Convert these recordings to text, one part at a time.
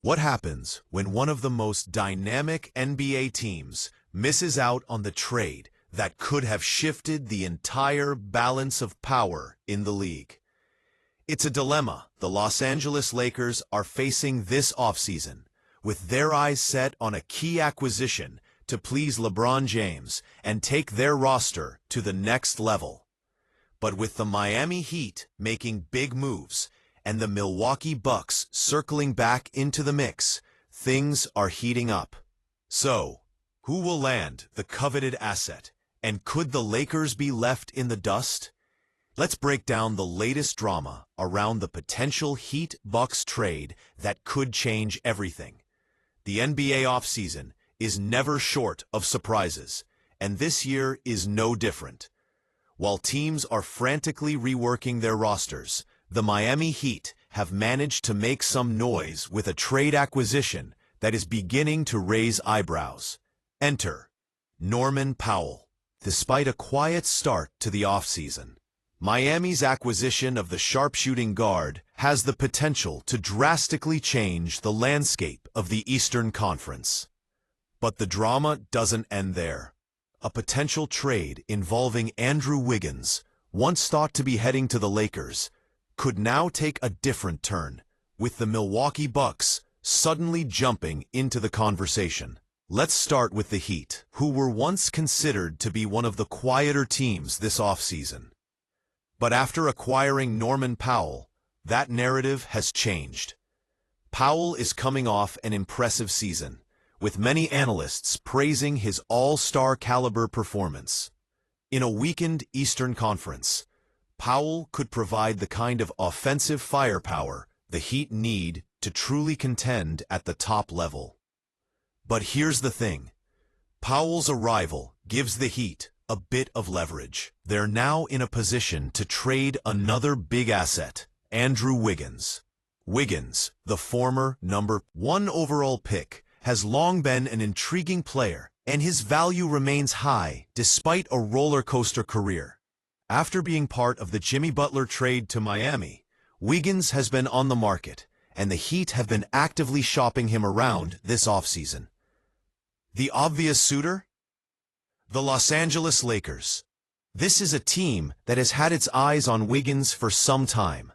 What happens when one of the most dynamic NBA teams misses out on the trade that could have shifted the entire balance of power in the league? It's a dilemma the Los Angeles Lakers are facing this offseason, with their eyes set on a key acquisition to please LeBron James and take their roster to the next level. But with the Miami Heat making big moves and the Milwaukee Bucks circling back into the mix, things are heating up. So, who will land the coveted asset, and could the Lakers be left in the dust? Let's break down the latest drama around the potential Heat-Bucks trade that could change everything. The NBA offseason is never short of surprises, and this year is no different. While teams are frantically reworking their rosters, the Miami Heat have managed to make some noise with a trade acquisition that is beginning to raise eyebrows. Enter Norman Powell. Despite a quiet start to the offseason, Miami's acquisition of the sharpshooting guard has the potential to drastically change the landscape of the Eastern Conference. But the drama doesn't end there. A potential trade involving Andrew Wiggins, once thought to be heading to the Lakers, could now take a different turn, with the Milwaukee Bucks suddenly jumping into the conversation. Let's start with the Heat, who were once considered to be one of the quieter teams this offseason. But after acquiring Norman Powell, that narrative has changed. Powell is coming off an impressive season, with many analysts praising his all-star caliber performance. In a weakened Eastern Conference, Powell could provide the kind of offensive firepower the Heat need to truly contend at the top level. But here's the thing. Powell's arrival gives the Heat a bit of leverage. They're now in a position to trade another big asset, Andrew Wiggins. Wiggins, the former #1 overall pick, has long been an intriguing player, and his value remains high despite a roller coaster career. After being part of the Jimmy Butler trade to Miami, Wiggins has been on the market, and the Heat have been actively shopping him around this offseason. The obvious suitor? The Los Angeles Lakers. This is a team that has had its eyes on Wiggins for some time.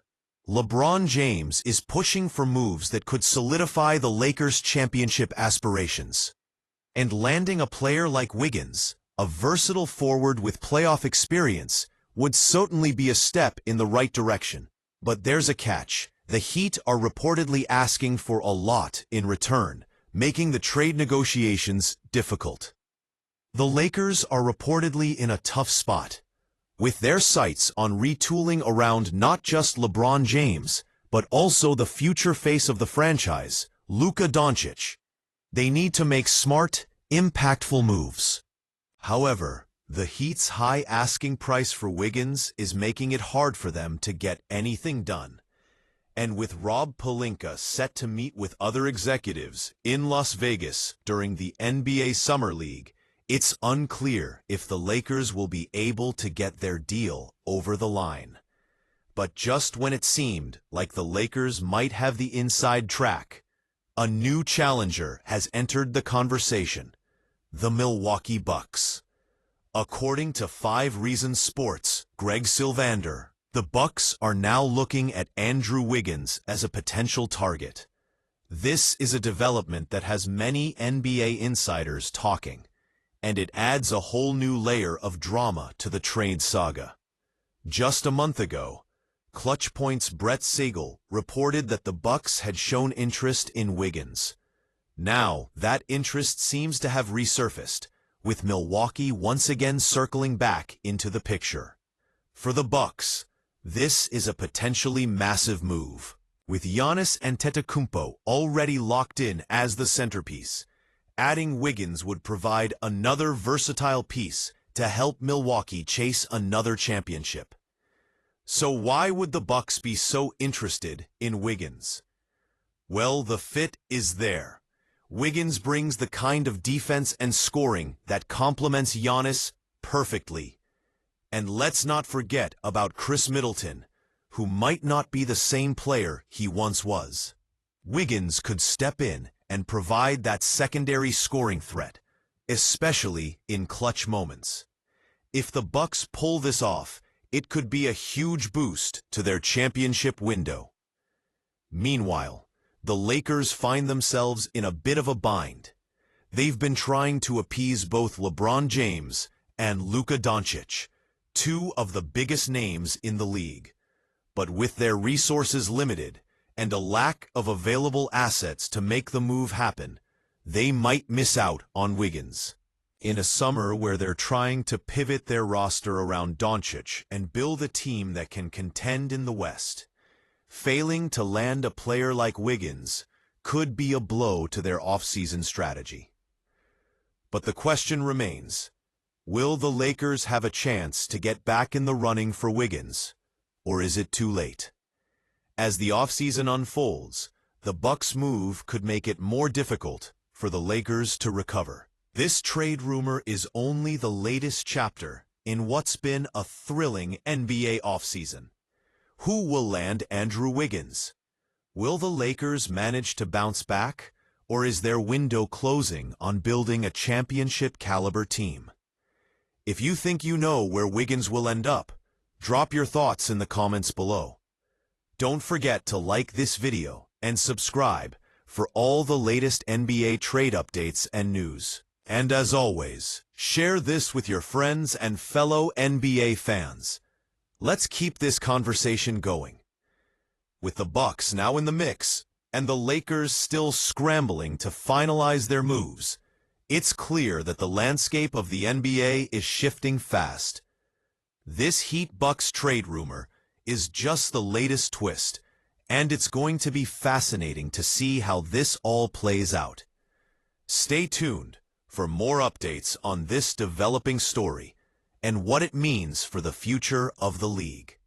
LeBron James is pushing for moves that could solidify the Lakers' championship aspirations. And landing a player like Wiggins, a versatile forward with playoff experience, would certainly be a step in the right direction. But there's a catch. The Heat are reportedly asking for a lot in return, making the trade negotiations difficult. The Lakers are reportedly in a tough spot, with their sights on retooling around not just LeBron James, but also the future face of the franchise, Luka Doncic. They need to make smart, impactful moves. However, the Heat's high asking price for Wiggins is making it hard for them to get anything done. And with Rob Pelinka set to meet with other executives in Las Vegas during the NBA Summer League, it's unclear if the Lakers will be able to get their deal over the line. But just when it seemed like the Lakers might have the inside track, a new challenger has entered the conversation: the Milwaukee Bucks. According to 5 Reasons Sports' Greg Sylvander, the Bucks are now looking at Andrew Wiggins as a potential target. This is a development that has many NBA insiders talking, and it adds a whole new layer of drama to the trade saga. Just a month ago, Clutch Point's Brett Siegel reported that the Bucks had shown interest in Wiggins. Now, that interest seems to have resurfaced, with Milwaukee once again circling back into the picture. For the Bucks, this is a potentially massive move. With Giannis Antetokounmpo already locked in as the centerpiece, adding Wiggins would provide another versatile piece to help Milwaukee chase another championship. So why would the Bucks be so interested in Wiggins? Well, the fit is there. Wiggins brings the kind of defense and scoring that complements Giannis perfectly. And let's not forget about Chris Middleton, who might not be the same player he once was. Wiggins could step in and provide that secondary scoring threat, especially in clutch moments. If the Bucks pull this off, it could be a huge boost to their championship window. Meanwhile, the Lakers find themselves in a bit of a bind. They've been trying to appease both LeBron James and Luka Doncic, two of the biggest names in the league. But with their resources limited and a lack of available assets to make the move happen, they might miss out on Wiggins. In a summer where they're trying to pivot their roster around Doncic and build a team that can contend in the West, failing to land a player like Wiggins could be a blow to their offseason strategy. But the question remains, will the Lakers have a chance to get back in the running for Wiggins, or is it too late? As the offseason unfolds, the Bucks' move could make it more difficult for the Lakers to recover. This trade rumor is only the latest chapter in what's been a thrilling NBA offseason. Who will land Andrew Wiggins? Will the Lakers manage to bounce back, or is their window closing on building a championship-caliber team? If you think you know where Wiggins will end up, drop your thoughts in the comments below. Don't forget to like this video and subscribe for all the latest NBA trade updates and news. And as always, share this with your friends and fellow NBA fans. Let's keep this conversation going. With the Bucks now in the mix, and the Lakers still scrambling to finalize their moves, it's clear that the landscape of the NBA is shifting fast. This Heat-Bucks trade rumor is just the latest twist, and it's going to be fascinating to see how this all plays out. Stay tuned for more updates on this developing story and what it means for the future of the league.